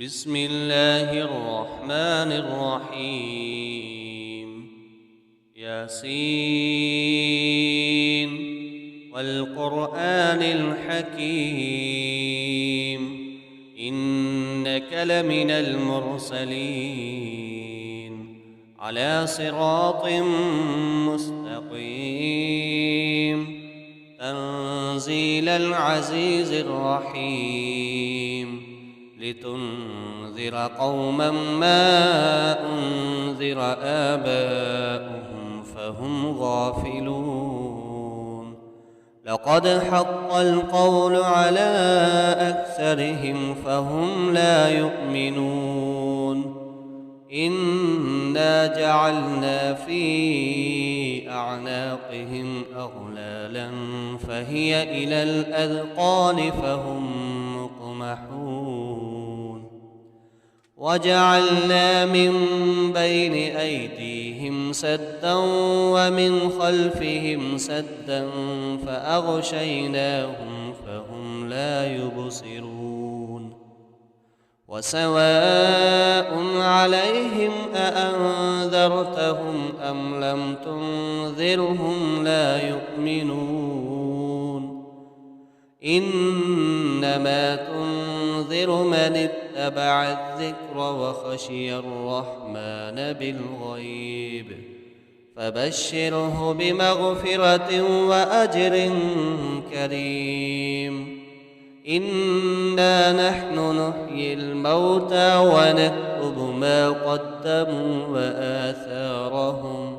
بسم الله الرحمن الرحيم ياسين والقرآن الحكيم إنك لمن المرسلين على صراط مستقيم تنزيل العزيز الرحيم لتنذر قوما ما أنذر آباؤهم فهم غافلون لقد حق القول على أكثرهم فهم لا يؤمنون إنا جعلنا في أعناقهم أغلالا فهي إلى الأذقان فهم مقمحون وجعلنا من بين أيديهم سدا ومن خلفهم سدا فأغشيناهم فهم لا يبصرون وسواء عليهم أأنذرتهم أم لم تنذرهم لا يؤمنون إنما تنذر من اتبع الذكر وخشي الرحمن بالغيب فبشره بمغفرة وأجر كريم إنا نحن نحيي الموتى ونكتب ما قدموا وآثارهم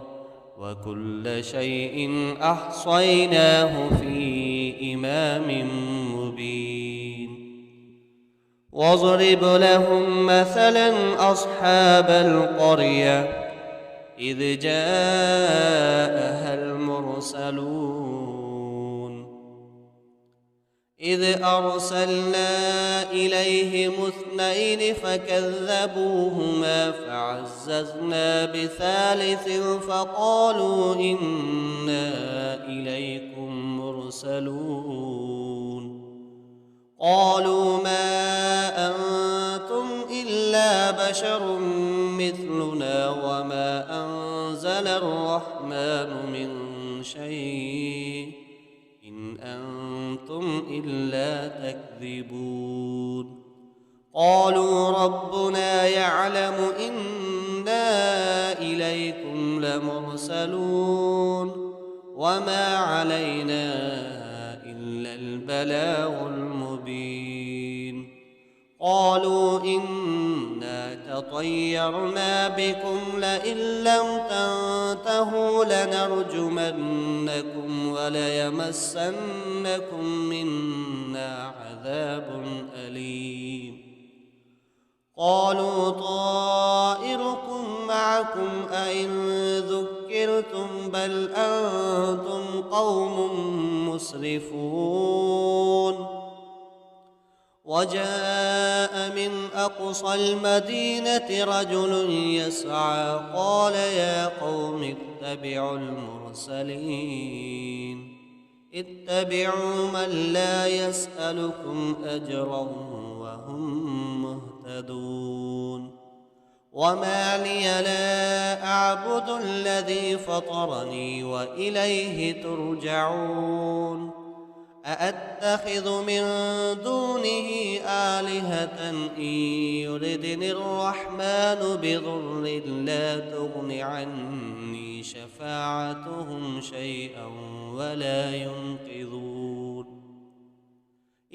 وكل شيء أحصيناه في إمام مبين واضرب لهم مثلا أصحاب القرية إذ جاءها المرسلون إذ أرسلنا إليهم اثنين فكذبوهما فعززنا بثالث فقالوا إنا إليكم مرسلون قالوا ما أنتم إلا بشر مثلنا وما أنزل الرحمن من شيء إن أنتم إلا تكذبون قالوا ربنا يعلم إنا إليكم لمرسلون وما علينا إلا البلاغ المبين قالوا إنا تطيرنا بكم لئن لم تنتهوا لنرجمنكم وليمسنكم منا عذاب أليم قالوا طائركم معكم أئن ذكرتم بل أنتم قوم مسرفون وجاء من أقصى المدينة رجل يسعى قال يا قوم اتبعوا المرسلين اتبعوا من لا يسألكم أجرا وهم مهتدون وما لي لا أعبد الذي فطرني وإليه ترجعون أأتخذ من دونه آلهة إن يردني الرحمن بضر لا تغن عني شفاعتهم شيئا ولا ينقذون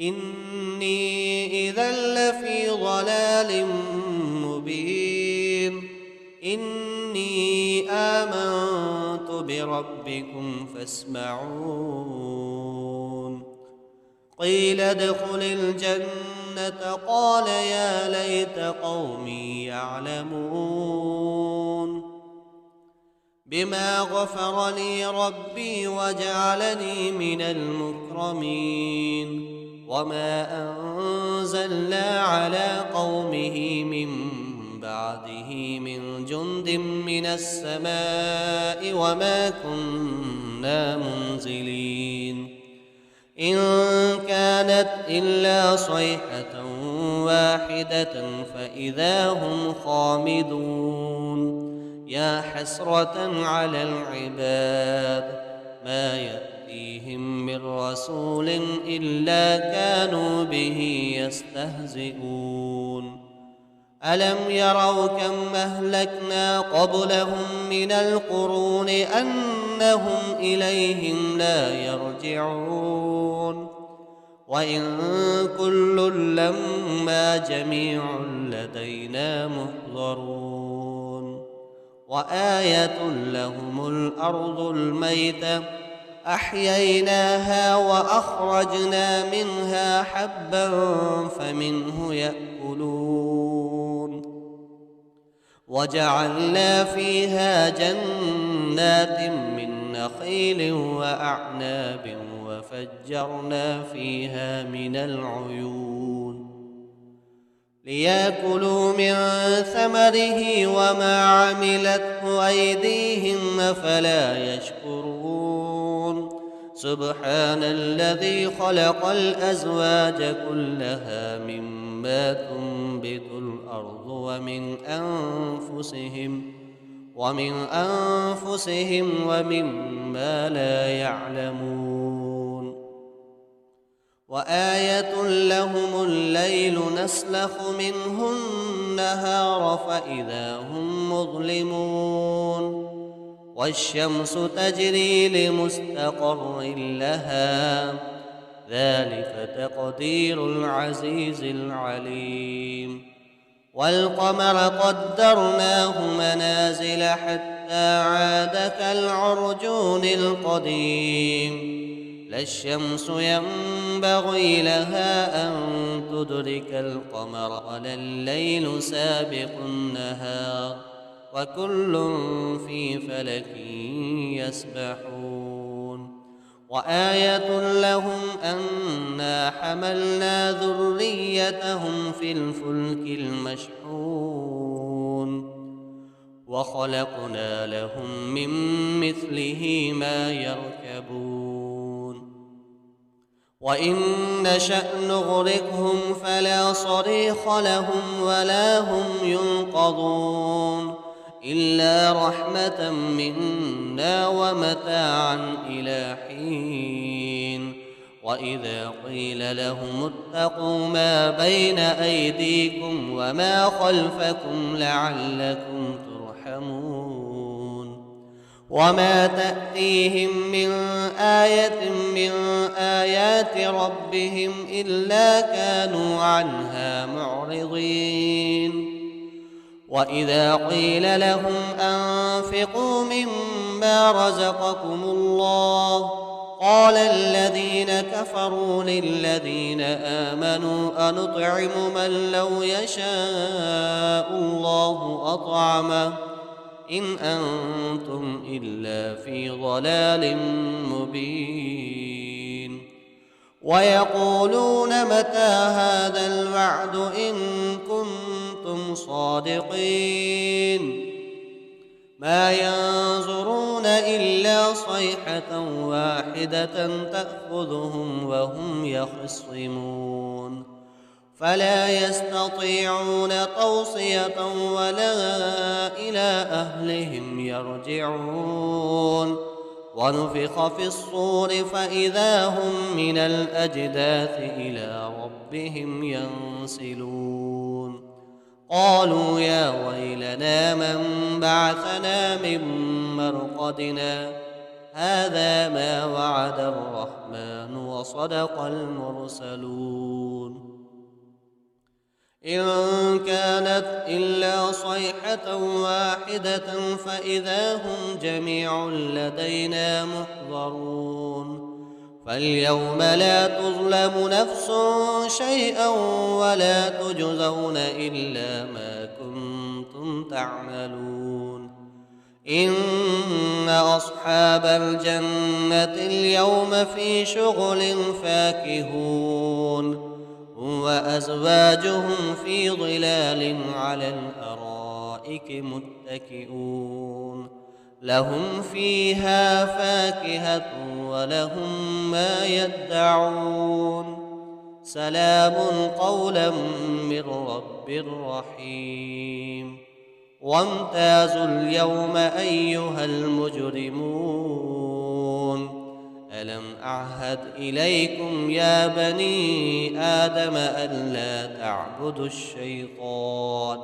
إني إذا لفي ضلال مبين إني آمنت بربكم فاسمعون قيل ادخل الجنة قال يا ليت قومي يعلمون بما غفر لي ربي وجعلني من المكرمين وما أنزلنا على قومه من بعده من جند من السماء وما كنا منزلين إن كانت إلا صيحة واحدة فإذا هم خامدون يا حسرة على العباد ما يأتيهم من رسول إلا كانوا به يستهزئون ألم يروا كم أهلكنا قبلهم من القرون أنهم إليهم لا يرجعون وإن كل لما جميع لدينا محضرون وآية لهم الأرض الميتة أحييناها وأخرجنا منها حبا فمنه يأكلون وجعلنا فيها جنات من نخيل وأعناب وفجرنا فيها من العيون ليأكلوا من ثمره وما عملته أيديهم أفلا يشكرون سبحان الذي خلق الأزواج كلها مما تنبت الأرض ومن أنفسهم ومما لا يعلمون وآية لهم الليل نسلخ منه النهار فإذا هم مظلمون والشمس تجري لمستقر لها ذلك تقدير العزيز العليم والقمر قدرناه منازل حتى عاد كالعرجون القديم لا الشمس ينبغي لها أن تدرك القمر ولا الليل سابق النهار وكل في فلك يسبحون وآية لهم أنا حملنا ذريتهم في الفلك المشحون وخلقنا لهم من مثله ما يركبون وإن نشأ نغرقهم فلا صريخ لهم ولا هم ينقذون إلا رحمة منا ومتاعا إلى حين وإذا قيل لهم اتقوا ما بين أيديكم وما خلفكم لعلكم ترحمون وما تأتيهم من آية من آيات ربهم إلا كانوا عنها معرضين وإذا قيل لهم أنفقوا مما رزقكم الله قال الذين كفروا للذين آمنوا أنطعم من لو يشاء الله أطعمه إن أنتم إلا في ضلال مبين ويقولون متى هذا الوعد إن كنتم صادقين ما ينظرون إلا صيحة واحدة تأخذهم وهم يخصمون فلا يستطيعون توصية ولا إلى أهلهم يرجعون ونفخ في الصور فإذا هم من الأجداث إلى ربهم ينسلون قالوا يا ويلنا من بعثنا من مرقدنا هذا ما وعد الرحمن وصدق المرسلون إن كانت إلا صيحة واحدة فإذا هم جميع لدينا محضرون فاليوم لا تظلم نفس شيئا ولا تجزون إلا ما كنتم تعملون إن أصحاب الجنة اليوم في شغل فاكهون وأزواجهم في ظلال على الأرائك متكئون لهم فيها فاكهة ولهم ما يدعون سلام قولا من رب رحيم وامتازوا اليوم أيها المجرمون ألم أعهد إليكم يا بني آدم ألا تعبدوا الشيطان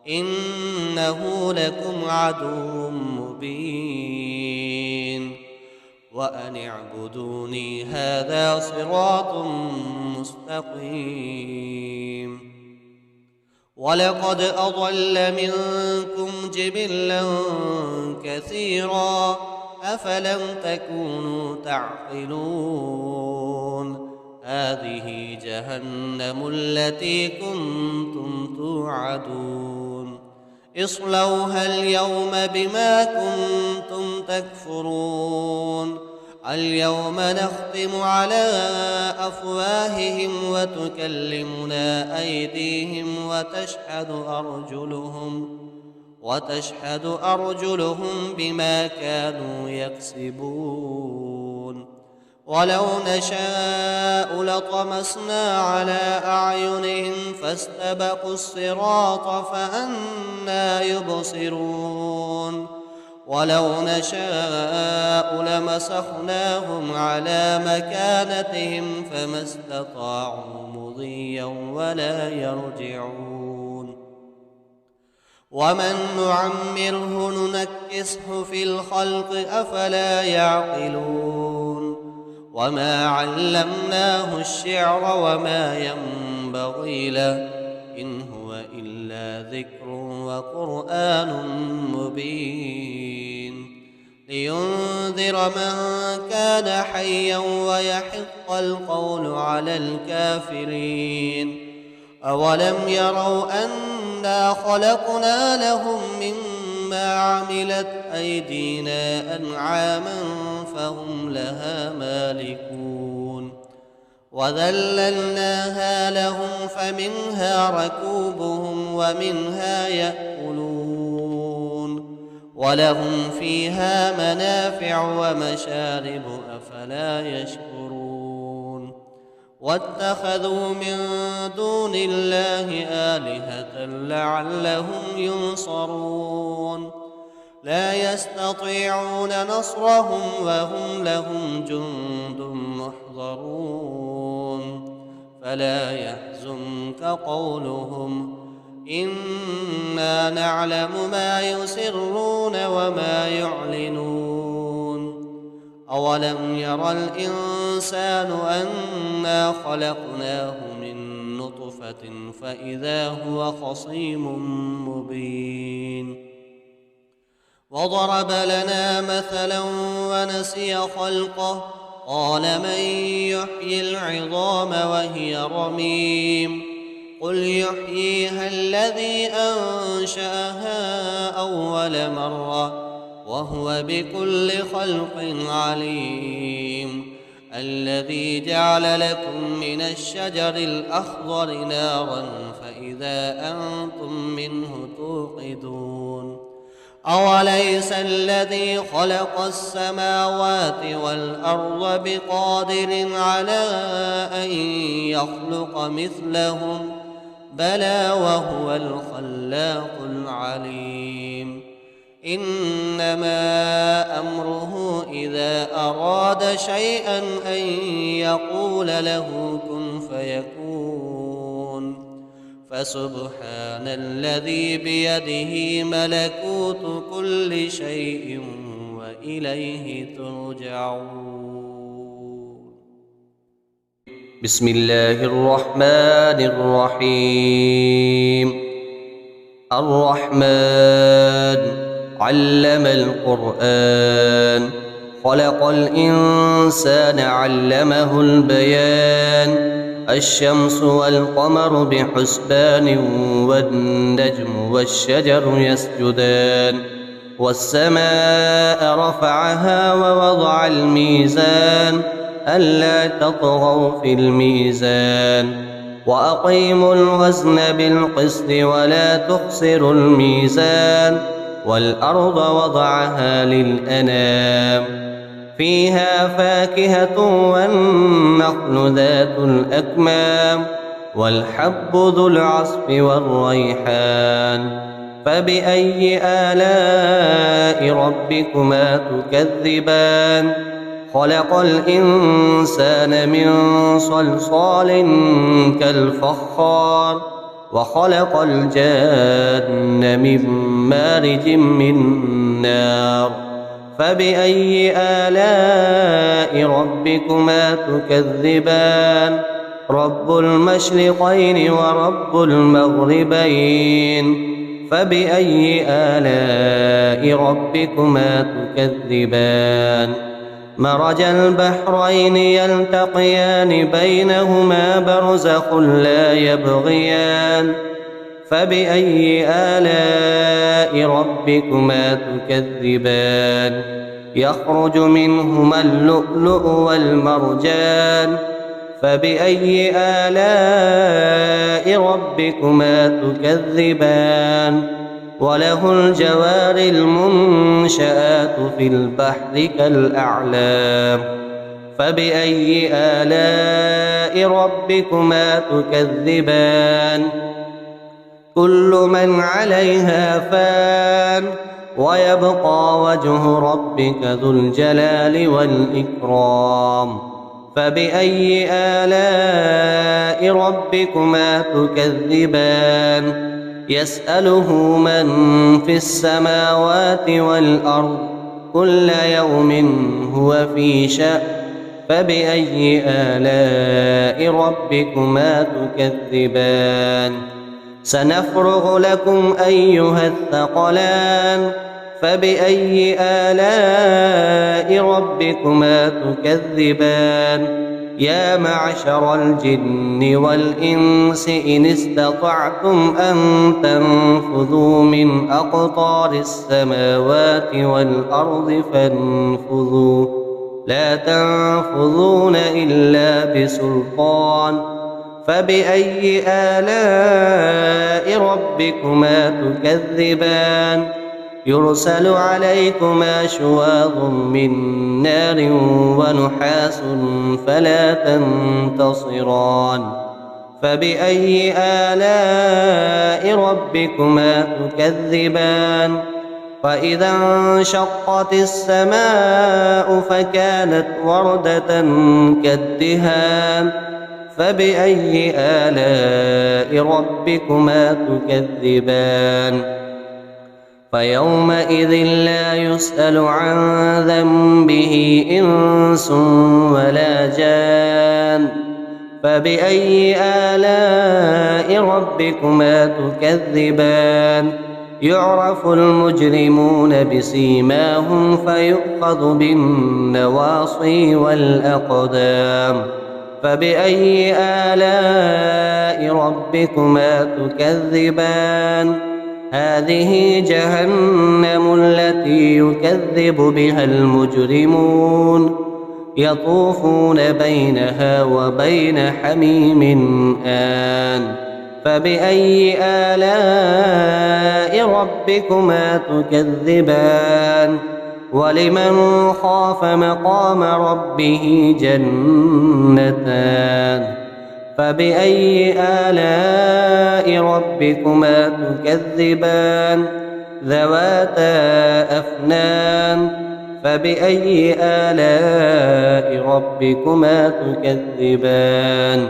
إنه لكم عدو مبين وأن اعبدوني هذا صراط مستقيم ولقد أضل منكم جبلا كثيرا أفلم تكونوا تعقلون هذه جهنم التي كنتم توعدون اصلوها اليوم بما كنتم تكفرون اليوم نختم على أفواههم وتكلمنا أيديهم وتشهد أرجلهم بما كانوا يكسبون ولو نشاء لطمسنا على أعينهم فاستبقوا الصراط فأنى يبصرون ولو نشاء لمسخناهم على مكانتهم فما استطاعوا مضيا ولا يرجعون ومن نعمره ننكسه في الخلق أفلا يعقلون وما علمناه الشعر وما ينبغي له إن هو إلا ذكر وقرآن مبين لينذر من كان حيا ويحق القول على الكافرين أولم يروا أنا خلقنا لهم مما عملت أيدينا أنعاما فهم لها مالكون وذللناها لهم فمنها ركوبهم ومنها يأكلون ولهم فيها منافع ومشارب أفلا يشكرون واتخذوا من دون الله آلهة لعلهم ينصرون لا يستطيعون نصرهم وهم لهم جند محضرون فلا يحزنك قولهم إنا نعلم ما يسرون وما يعلنون أولم ير الإنسان أنا خلقناه من نطفة فإذا هو خصيم مبين وضرب لنا مثلا ونسي خلقه قال من يحيي العظام وهي رميم قل يحييها الذي أنشأها أول مرة وهو بكل خلق عليم الذي جعل لكم من الشجر الأخضر نارا فإذا أنتم منه توقدون أوليس الذي خلق السماوات والأرض بقادر على أن يخلق مثلهم بلى وهو الخلاق العليم إنما أمره إذا أراد شيئا أن يقول له كن فيكون فسبحان الذي بيده ملكوت كل شيء وإليه ترجعون بسم الله الرحمن الرحيم الرحمن علم القرآن خلق الإنسان علمه البيان الشمس والقمر بحسبان والنجم والشجر يسجدان والسماء رفعها ووضع الميزان ألا تطغوا في الميزان وأقيموا الوزن بالقسط ولا تخسروا الميزان والأرض وضعها للأنام فيها فاكهة والنخل ذات الأكمام والحب ذو العصف والريحان فبأي آلاء ربكما تكذبان خلق الإنسان من صلصال كالفخار وخلق الجان من مارج من نار فبأي آلاء ربكما تكذبان رب المشرقين ورب المغربين فبأي آلاء ربكما تكذبان مرج البحرين يلتقيان بينهما برزخ لا يبغيان فبأي آلاء ربكما تكذبان يخرج منهما اللؤلؤ والمرجان فبأي آلاء ربكما تكذبان وله الجوار المنشآت في البحر كالأعلام فبأي آلاء ربكما تكذبان كل من عليها فان ويبقى وجه ربك ذو الجلال والإكرام فبأي آلاء ربكما تكذبان يسأله من في السماوات والأرض كل يوم هو في شأن فبأي آلاء ربكما تكذبان سنفرغ لكم أيها الثقلان فبأي آلاء ربكما تكذبان يا معشر الجن والإنس إن استطعتم أن تنفذوا من أقطار السماوات والأرض فانفذوا لا تنفذون إلا بسلطان فبأي آلاء ربكما تكذبان يرسل عليكما شواظ من نار ونحاس فلا تنتصران فبأي آلاء ربكما تكذبان وإذا انشقت السماء فكانت وردة كالدهان فبأي آلاء ربكما تكذبان فيومئذ لا يسأل عن ذنبه إنس ولا جان فبأي آلاء ربكما تكذبان يعرف المجرمون بسيماهم فيؤخذ بالنواصي والأقدام فبأي آلاء ربكما تكذبان هذه جهنم التي يكذب بها المجرمون يطوفون بينها وبين حميم آن فبأي آلاء ربكما تكذبان ولمن خاف مقام ربه جنتان فبأي آلاء ربكما تكذبان ذواتا أفنان فبأي آلاء ربكما تكذبان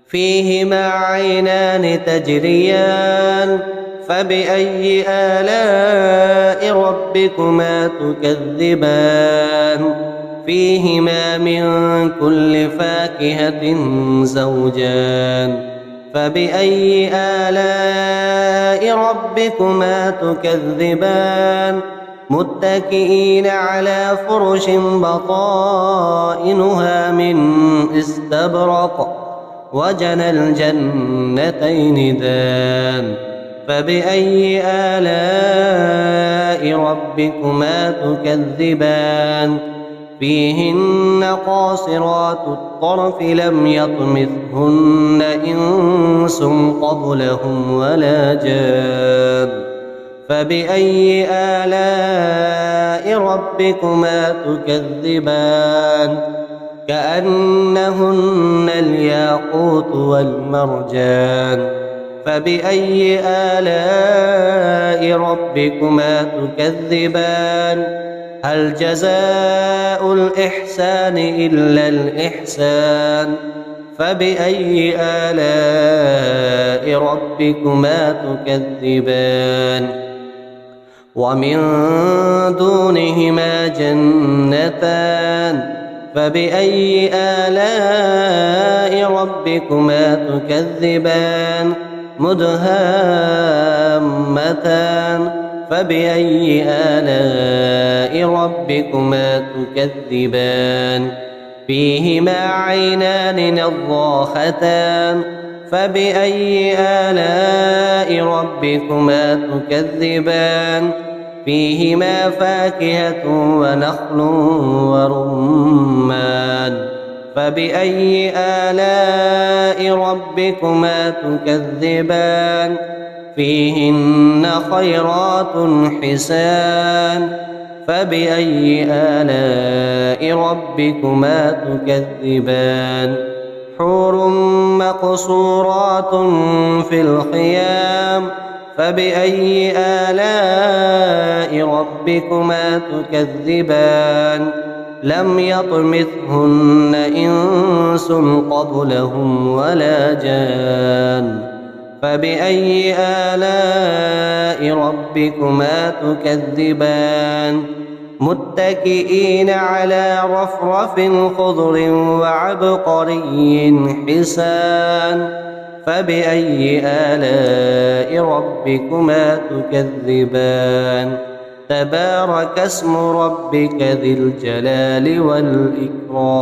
فيهما عينان تجريان فبأي آلاء ربكما تكذبان فيهما من كل فاكهة زوجان فبأي آلاء ربكما تكذبان متكئين على فرش بطائنها من استبرق وجنى الجنتين دان فبأي آلاء ربكما تكذبان فيهن قاصرات الطرف لم يطمثهن إنس قبلهم ولا جان فبأي آلاء ربكما تكذبان كأنهن الياقوت والمرجان فبأي آلاء ربكما تكذبان هل جزاء الإحسان إلا الإحسان فبأي آلاء ربكما تكذبان ومن دونهما جنتان فبأي آلاء ربكما تكذبان مدهامتان فبأي آلاء ربكما تكذبان فيهما عينان نضاختان فبأي آلاء ربكما تكذبان فيهما فاكهة ونخل ورمان فبأي آلاء ربكما تكذبان فيهن خيرات حسان فبأي آلاء ربكما تكذبان حور مقصورات في الخيام فبأي آلاء ربكما تكذبان لم يطمثهن إنس قبلهم ولا جان فبأي آلاء ربكما تكذبان متكئين على رفرف خضر وعبقري حسان فبأي آلاء ربكما تكذبان تبارك اسم ربك ذي الجلال والإكرام